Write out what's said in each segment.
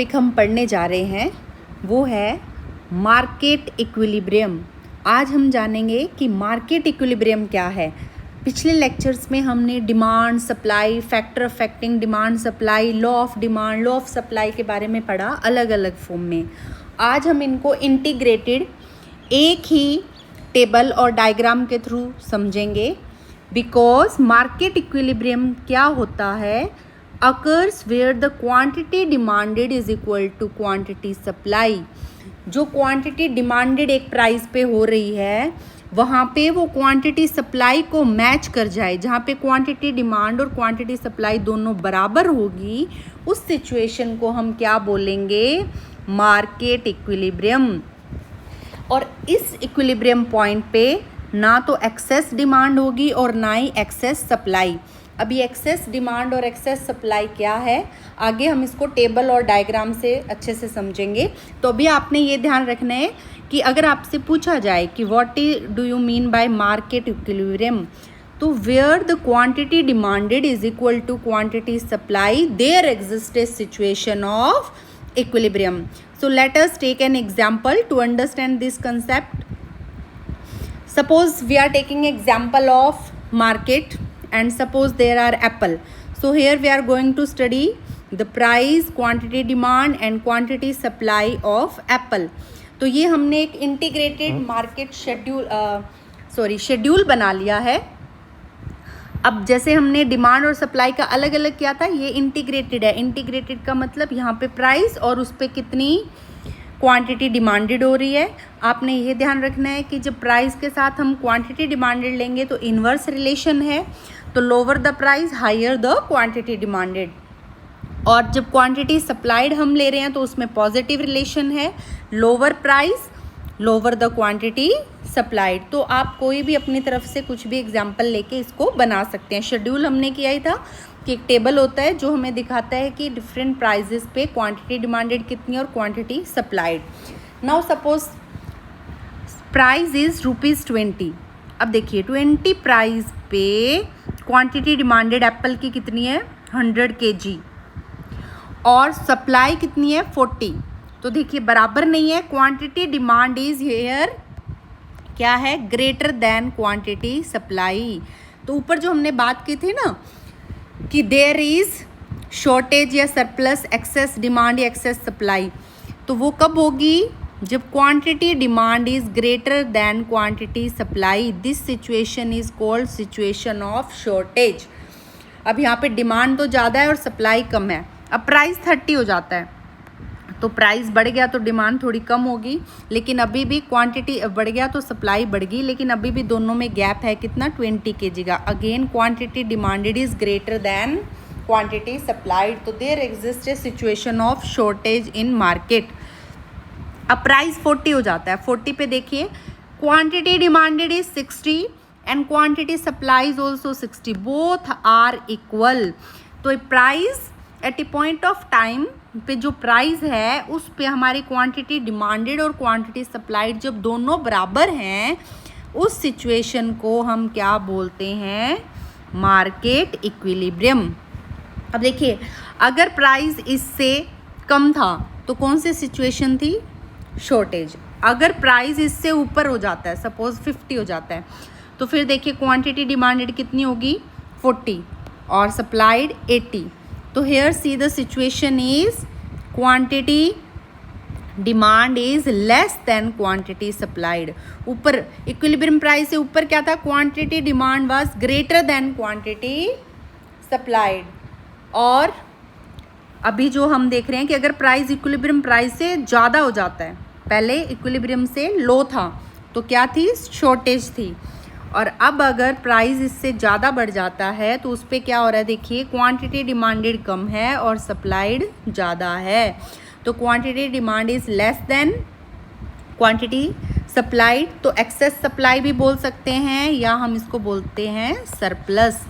Topic हम पढ़ने जा रहे हैं वो है मार्केट इक्विलिब्रियम। आज हम जानेंगे कि मार्केट इक्विलिब्रियम क्या है। पिछले लेक्चर्स में हमने demand supply, factor affecting demand supply, law of demand, law of supply के बारे में पढ़ा अलग अलग फॉर्म में। आज हम इनको इंटीग्रेटेड एक ही टेबल और डायग्राम के थ्रू समझेंगे। बिकॉज मार्केट इक्विलिब्रियम क्या होता है, occurs where the quantity demanded is equal to quantity supply। जो क्वांटिटी डिमांडेड एक प्राइस पे हो रही है वहाँ पे वो क्वांटिटी सप्लाई को मैच कर जाए। जहाँ पे क्वांटिटी डिमांड और क्वांटिटी सप्लाई दोनों बराबर होगी उस सिचुएशन को हम क्या बोलेंगे, मार्केट इक्विलिब्रियम। और इस इक्विलिब्रियम पॉइंट पे ना तो एक्सेस डिमांड होगी और ना ही एक्सेस सप्लाई। अभी एक्सेस डिमांड और एक्सेस सप्लाई क्या है आगे हम इसको टेबल और डायग्राम से अच्छे से समझेंगे। तो अभी आपने ये ध्यान रखना है कि अगर आपसे पूछा जाए कि what do you mean by market equilibrium, तो where the quantity demanded is equal to quantity supply there exist a situation of equilibrium. So let us take an example to understand this concept. Suppose we are taking example of market and suppose there are apple. So here we are going to study the price, quantity demand and quantity supply of apple. तो ये हमने एक integrated market schedule बना लिया है। अब जैसे हमने डिमांड और सप्लाई का अलग अलग किया था, ये इंटीग्रेटेड है। इंटीग्रेटेड का मतलब यहाँ पे प्राइस और उस पर कितनी क्वांटिटी डिमांडेड हो रही है। आपने ये ध्यान रखना है कि जब प्राइस के साथ हम क्वांटिटी डिमांडेड लेंगे तो इन्वर्स रिलेशन है, तो lower the price higher the quantity demanded. और जब क्वांटिटी सप्लाइड हम ले रहे हैं तो उसमें पॉजिटिव रिलेशन है, lower price lower the quantity supplied. तो आप कोई भी अपनी तरफ से कुछ भी एग्जाम्पल लेके इसको बना सकते हैं। शेड्यूल हमने किया ही था कि एक टेबल होता है जो हमें दिखाता है कि डिफरेंट प्राइजेस पे क्वांटिटी डिमांडेड कितनी और quantity supplied. Now suppose price is ₹20। अब देखिए 20 प्राइस पे क्वांटिटी डिमांडेड एप्पल की कितनी है, 100 kg और सप्लाई कितनी है 40। तो देखिए बराबर नहीं है। क्वांटिटी डिमांड इज हियर क्या है, ग्रेटर देन क्वांटिटी सप्लाई। तो ऊपर जो हमने बात की थी ना कि देयर इज शॉर्टेज या सरप्लस, एक्सेस डिमांड या एक्सेस सप्लाई, तो वो कब होगी, जब quantity demand is greater than quantity supply. This situation is called situation of shortage. अब यहाँ पे डिमांड तो ज़्यादा है और सप्लाई कम है। अब प्राइस 30 हो जाता है तो प्राइस बढ़ गया तो डिमांड थोड़ी कम होगी, लेकिन अभी भी क्वांटिटी बढ़ गया तो सप्लाई बढ़ गई, लेकिन अभी भी दोनों में गैप है कितना, 20 kg का। Again quantity demanded is greater than quantity supplied, तो there exist a situation of shortage in market. अब प्राइस 40 हो जाता है। 40 पे देखिए quantity demanded is 60 and quantity supply is also 60, both are equal. तो price at a point of time पे जो प्राइस है उस पे हमारी क्वांटिटी डिमांडेड और क्वांटिटी सप्लाइड जब दोनों बराबर हैं उस सिचुएशन को हम क्या बोलते हैं, मार्केट इक्विलिब्रियम। अब देखिए अगर प्राइस इससे कम था तो कौन सी सिचुएशन थी, शॉर्टेज। अगर प्राइस इससे ऊपर हो जाता है, सपोज 50 हो जाता है, तो फिर देखिए क्वांटिटी डिमांडेड कितनी होगी 40 और सप्लाइड 80। तो here see the situation is quantity demand is less than quantity supplied. ऊपर इक्विलिब्रियम प्राइस से ऊपर क्या था, quantity demand was greater than quantity supplied. और अभी जो हम देख रहे हैं कि अगर प्राइस इक्विलिब्रियम प्राइस से ज़्यादा हो जाता है, पहले इक्विलिब्रियम से लो था तो क्या थी, शॉर्टेज थी, और अब अगर प्राइस इससे ज़्यादा बढ़ जाता है तो उस पर क्या हो रहा है, देखिए क्वांटिटी डिमांडेड कम है और सप्लाइड ज़्यादा है। तो quantity demand is less than quantity supplied, तो एक्सेस सप्लाई भी बोल सकते हैं या हम इसको बोलते हैं सरप्लस।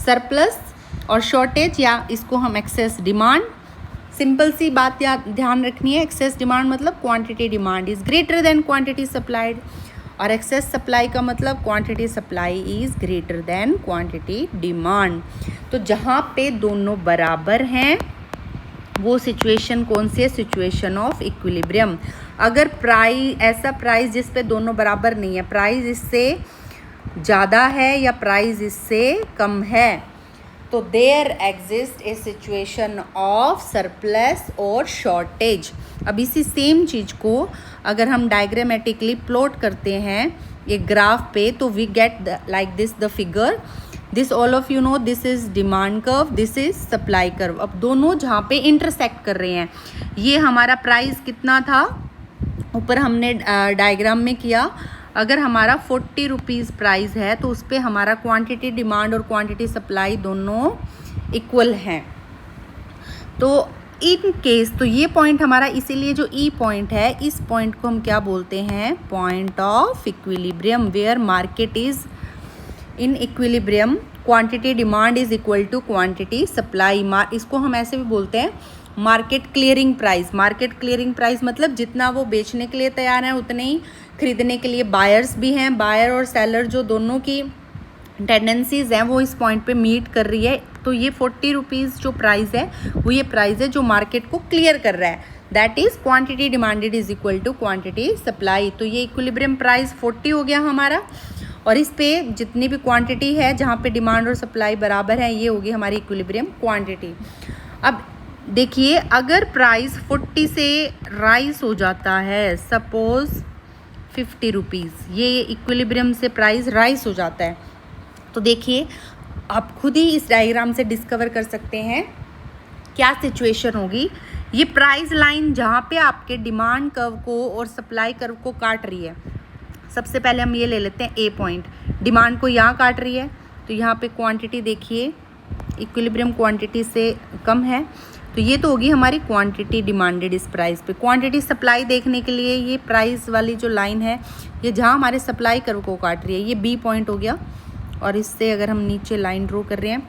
सरप्लस और शॉर्टेज या इसको हम एक्सेस डिमांड। सिंपल सी बात ध्यान रखनी है, एक्सेस डिमांड मतलब quantity demand is greater than quantity supplied और एक्सेस सप्लाई का मतलब quantity supply is greater than quantity demand. तो जहाँ पे दोनों बराबर हैं वो सिचुएशन कौन सी है? Situation of equilibrium. अगर ऐसा प्राइस जिस पे दोनों बराबर नहीं है, प्राइस इससे ज़्यादा है या प्राइस इससे कम है, तो there exist a situation of surplus और शॉर्टेज। अब इसी सेम चीज़ को अगर हम डायग्रामेटिकली प्लॉट करते हैं एक ग्राफ पे, तो we get like this the figure. This all of you know, this is demand curve, this is supply curve. अब दोनों जहाँ पे इंटरसेक्ट कर रहे हैं, ये हमारा प्राइस कितना था ऊपर हमने डायग्राम में किया। अगर हमारा 40 रुपीज़ प्राइस है तो उस पर हमारा क्वांटिटी डिमांड और क्वांटिटी सप्लाई दोनों इक्वल हैं। तो इन केस, तो ये पॉइंट हमारा, इसीलिए जो ई पॉइंट है, इस पॉइंट को हम क्या बोलते हैं? Point of equilibrium, where market is in equilibrium, quantity demand is equal to quantity supply. इसको हम ऐसे भी बोलते हैं market clearing price. Market clearing price मतलब जितना वो बेचने के लिए तैयार हैं उतने ही खरीदने के लिए बायर्स भी हैं। बायर और सेलर जो दोनों की टेंडेंसीज हैं वो इस पॉइंट पे मीट कर रही है। तो ये 40 रुपीज़ जो प्राइस है वो ये प्राइस है जो मार्केट को क्लियर कर रहा है। That is quantity demanded is equal to quantity supply. तो ये इक्विलिब्रियम प्राइस 40 हो गया हमारा, और इस पे जितनी भी क्वांटिटी है जहाँ पे डिमांड और सप्लाई बराबर है, ये होगी हमारी इक्विलिब्रियम क्वांटिटी। अब देखिए, अगर प्राइस 40 से राइज हो जाता है, सपोज 50 रुपीज़, ये इक्विलिब्रियम से प्राइस राइज हो जाता है, तो देखिए आप खुद ही इस डायग्राम से डिस्कवर कर सकते हैं क्या सिचुएशन होगी। ये प्राइस लाइन जहाँ पे आपके डिमांड कर्व को और सप्लाई कर्व को काट रही है, सबसे पहले हम ये ले लेते हैं ए पॉइंट। डिमांड को यहाँ काट रही है, तो यहाँ पे क्वांटिटी देखिए इक्विलिब्रियम क्वांटिटी से कम है, तो ये तो होगी हमारी क्वांटिटी डिमांडेड इस प्राइस पे। क्वांटिटी सप्लाई देखने के लिए ये प्राइस वाली जो लाइन है, ये जहाँ हमारे सप्लाई कर्व को काट रही है, ये बी पॉइंट हो गया। और इससे अगर हम नीचे लाइन ड्रॉ कर रहे हैं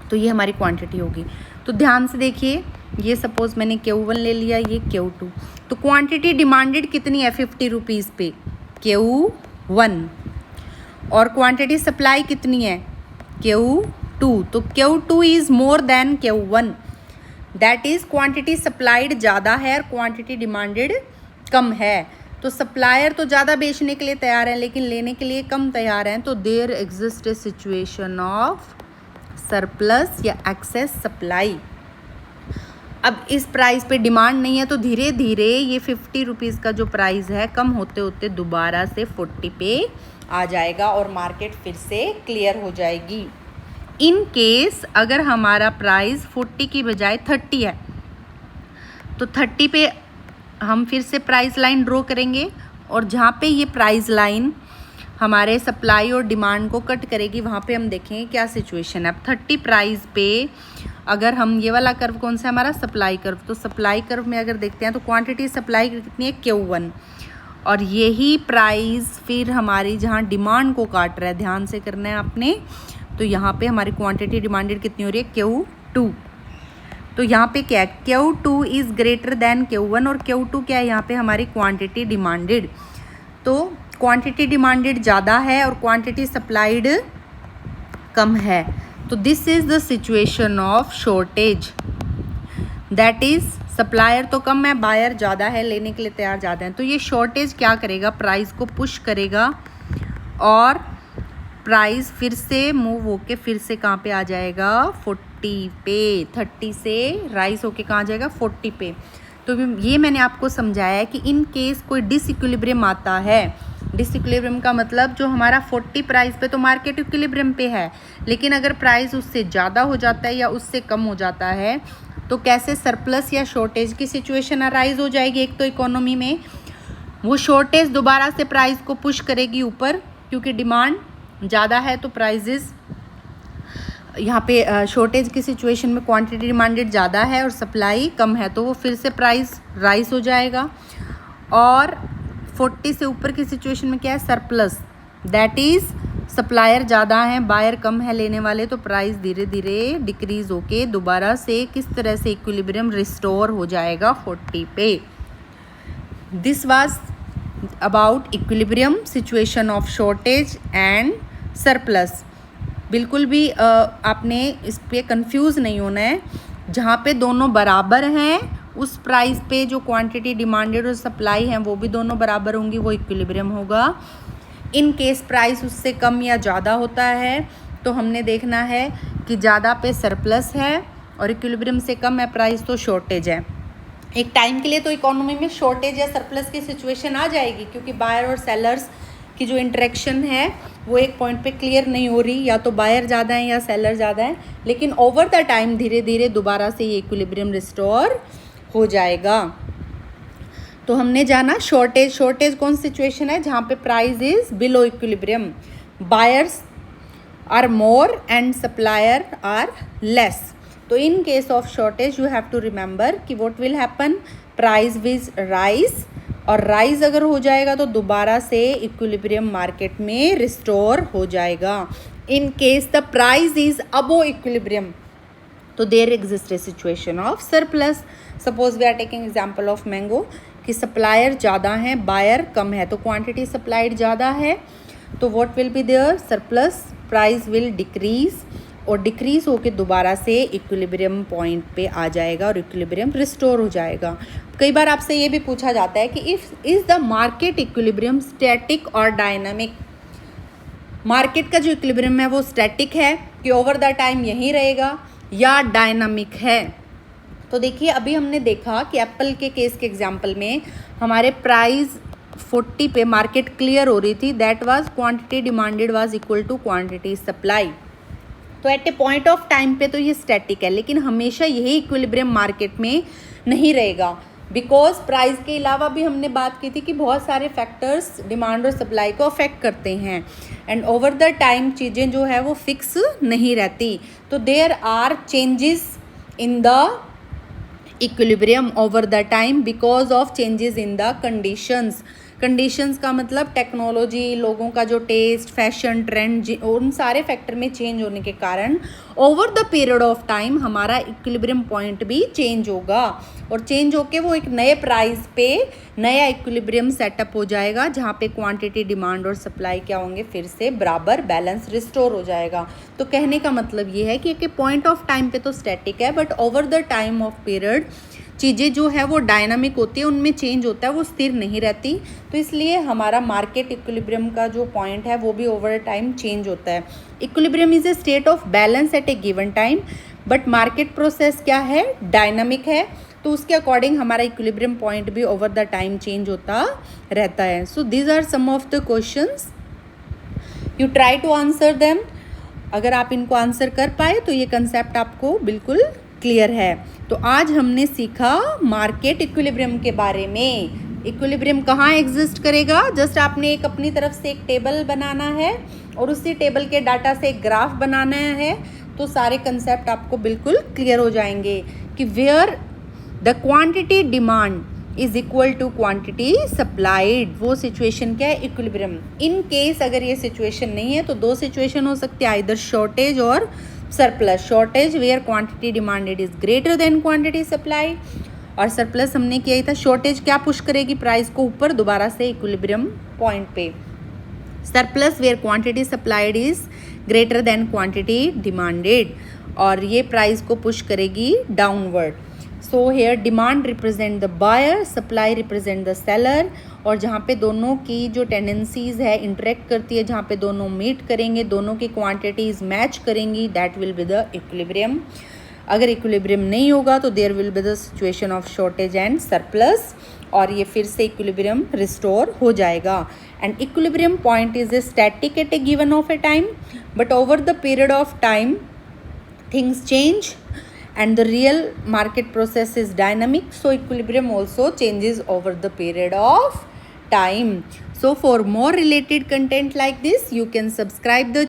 तो ये हमारी क्वांटिटी होगी। तो ध्यान से देखिए, ये सपोज मैंने Q1 ले लिया, ये Q2, तो क्वांटिटी डिमांडेड कितनी है 50 रुपीज़ पे? Q1। और क्वांटिटी सप्लाई कितनी है? Q2। तो Q2 is more than Q1, that is quantity supplied ज़्यादा है और क्वांटिटी डिमांडेड कम है। तो सप्लायर तो ज़्यादा बेचने के लिए तैयार है लेकिन लेने के लिए कम तैयार हैं, तो there exist a situation of surplus या एक्सेस सप्लाई। अब इस प्राइस पे डिमांड नहीं है, तो धीरे धीरे ये 50 रुपीज़ का जो प्राइस है कम होते होते दोबारा से 40 पे आ जाएगा और मार्केट फिर से क्लियर हो जाएगी। इन केस अगर हमारा प्राइस 40 की बजाय 30 है, तो 30 पे हम फिर से प्राइस लाइन ड्रॉ करेंगे, और जहाँ पे ये प्राइस लाइन हमारे सप्लाई और डिमांड को कट करेगी वहाँ पे हम देखेंगे क्या सिचुएशन है। अब 30 प्राइस पे अगर हम, ये वाला कर्व कौन सा है हमारा? Supply curve. तो सप्लाई कर्व में अगर देखते हैं तो क्वांटिटी सप्लाई कितनी है? Q1। और यही प्राइस फिर हमारी जहाँ डिमांड को काट रहा है, ध्यान से करना है आपने, तो यहाँ पे हमारी क्वांटिटी डिमांडेड कितनी हो रही है? Q2। तो यहाँ पे क्या है? Q2 is greater than Q1, और Q2 क्या है यहाँ पे? हमारी क्वांटिटी डिमांडेड। तो क्वांटिटी डिमांडेड ज़्यादा है और क्वांटिटी सप्लाइड कम है, तो this is the situation of shortage. That is supplier तो कम है, बायर ज़्यादा है, लेने के लिए तैयार ज़्यादा है। तो ये शॉर्टेज क्या करेगा? प्राइस को पुश करेगा और प्राइस फिर से मूव होके फिर से कहाँ पे आ जाएगा? 40 पे। 30 से राइज होके कहाँ जाएगा? 40 पे। तो ये मैंने आपको समझाया है कि इन केस कोई डिसइक्विलिब्रियम आता है, डिसइक्विलिब्रियम का मतलब जो हमारा 40 प्राइस पे तो मार्केट इक्विलिब्रियम पे है, लेकिन अगर प्राइस उससे ज़्यादा हो जाता है या उससे कम हो जाता है तो कैसे सरप्लस या शॉर्टेज की सिचुएशन अराइज हो जाएगी। एक तो इकोनॉमी में वो शॉर्टेज दोबारा से प्राइस को पुश करेगी ऊपर, क्योंकि डिमांड ज़्यादा है तो प्राइजेस यहाँ पे शॉर्टेज की सिचुएशन में क्वांटिटी डिमांडेड ज़्यादा है और सप्लाई कम है, तो वो फिर से प्राइस राइज हो जाएगा। और 40 से ऊपर की सिचुएशन में क्या है? सरप्लस, दैट इज़ सप्लायर ज़्यादा हैं, बायर कम है लेने वाले, तो प्राइस धीरे धीरे डिक्रीज होके दोबारा से किस तरह से इक्विलिब्रियम रिस्टोर हो जाएगा 40 पे। This was about equilibrium, situation of shortage and surplus. बिल्कुल भी आपने इस पे कंफ्यूज नहीं होना है। जहाँ पे दोनों बराबर हैं उस प्राइस पे जो क्वांटिटी डिमांडेड और सप्लाई है वो भी दोनों बराबर होंगी, वो इक्विलिब्रियम होगा। इन केस प्राइस उससे कम या ज़्यादा होता है तो हमने देखना है कि ज़्यादा पे सरप्लस है और इक्विलिब्रियम से कम है प्राइस तो शॉर्टेज है। एक टाइम के लिए तो इकोनॉमी में शॉर्टेज या सरप्लस की सिचुएशन आ जाएगी, क्योंकि बायर और सेलर्स की जो इंटरेक्शन है वो एक पॉइंट पे क्लियर नहीं हो रही, या तो बायर ज़्यादा है या सेलर ज़्यादा है, लेकिन ओवर द टाइम धीरे धीरे दोबारा से ये इक्विलिब्रियम रिस्टोर हो जाएगा। तो हमने जाना शॉर्टेज कौन सिचुएशन है जहाँ पे price is below equilibrium, buyers are more and supplier are less. तो in case of shortage you have to remember कि what will happen, price will rise, और राइज अगर हो जाएगा तो दोबारा से इक्विलिब्रियम मार्केट में रिस्टोर हो जाएगा। In case the price is above equilibrium तो there exist a situation of surplus. Suppose we are taking example of mango कि सप्लायर ज़्यादा हैं बायर कम है, तो क्वांटिटी सप्लाइड ज़्यादा है तो what will be there, surplus, price will decrease, और डिक्रीज होके दोबारा से इक्विलिब्रियम पॉइंट पे आ जाएगा और इक्विलिब्रियम रिस्टोर हो जाएगा। कई बार आपसे ये भी पूछा जाता है कि is the market equilibrium static और डायनामिक। मार्केट का जो इक्विलिब्रियम है वो स्टैटिक है कि ओवर द टाइम यहीं रहेगा, या डायनामिक है। तो देखिए अभी हमने देखा कि एप्पल के केस के एग्जाम्पल में हमारे प्राइस 40 पे मार्केट क्लियर हो रही थी, that was quantity demanded was equal to quantity supply. तो at a point of time पे तो ये स्टैटिक है, लेकिन हमेशा यही इक्विलिब्रियम मार्केट में नहीं रहेगा, बिकॉज प्राइस के अलावा भी हमने बात की थी कि बहुत सारे फैक्टर्स डिमांड और सप्लाई को अफेक्ट करते हैं, एंड ओवर द टाइम चीज़ें जो है वो फिक्स नहीं रहती। तो there are changes in the equilibrium over the time because of changes in the conditions का मतलब टेक्नोलॉजी, लोगों का जो टेस्ट, फैशन, ट्रेंड, उन सारे फैक्टर में चेंज होने के कारण over the period of time हमारा इक्विलिब्रियम पॉइंट भी चेंज होगा, और चेंज होके वो एक नए प्राइस पे नया इक्विलिब्रियम सेटअप हो जाएगा जहाँ पे क्वांटिटी, डिमांड और सप्लाई क्या होंगे, फिर से बराबर बैलेंस रिस्टोर हो जाएगा। तो कहने का मतलब ये है कि एक पॉइंट ऑफ टाइम पे तो स्टैटिक है, but over the time of period चीज़ें जो है वो डायनामिक होती है, उनमें चेंज होता है, वो स्थिर नहीं रहती। तो इसलिए हमारा मार्केट इक्विलिब्रियम का जो पॉइंट है वो भी ओवर टाइम चेंज होता है। Equilibrium is a state of balance at a given time, but market process क्या है, डायनामिक है, तो उसके अकॉर्डिंग हमारा इक्विलिब्रियम पॉइंट भी ओवर द टाइम चेंज होता रहता है। So these are some of the questions, you try to answer them. अगर आप इनको आंसर कर पाए तो ये कंसेप्ट आपको बिल्कुल क्लियर है। तो आज हमने सीखा मार्केट इक्विलिब्रियम के बारे में। इक्विलिब्रियम कहाँ एग्जिस्ट करेगा, जस्ट आपने एक अपनी तरफ से एक टेबल बनाना है और उसी टेबल के डाटा से एक ग्राफ बनाना है, तो सारे कंसेप्ट आपको बिल्कुल क्लियर हो जाएंगे कि where the quantity demand is equal to quantity supplied, वो सिचुएशन क्या है, इक्विलिब्रियम। इन केस अगर ये सिचुएशन नहीं है तो दो सिचुएशन हो सकती है, आइदर शॉर्टेज और surplus. Shortage where quantity demanded is greater than quantity supply, और सरप्लस हमने किया ही था। शॉर्टेज क्या पुश करेगी प्राइस को ऊपर दोबारा से इक्विलिब्रियम पॉइंट पे। Surplus where quantity supplied is greater than quantity demanded, और ये प्राइस को पुश करेगी downward. So here demand represent the buyer, supply represent the seller, और जहाँ पे दोनों की जो टेंडेंसीज है इंटरेक्ट करती है, जहाँ पे दोनों मीट करेंगे, दोनों की क्वांटिटीज़ मैच करेंगी, that will be the equilibrium. अगर इक्विलिब्रियम नहीं होगा तो there will be the situation of shortage and surplus, और ये फिर से इक्विलिब्रियम रिस्टोर हो जाएगा। And equilibrium point is a static at a given of a time, but over the period of time things change and the real market process is dynamic, so equilibrium also changes over the period of time. So for more related content like this, you can subscribe the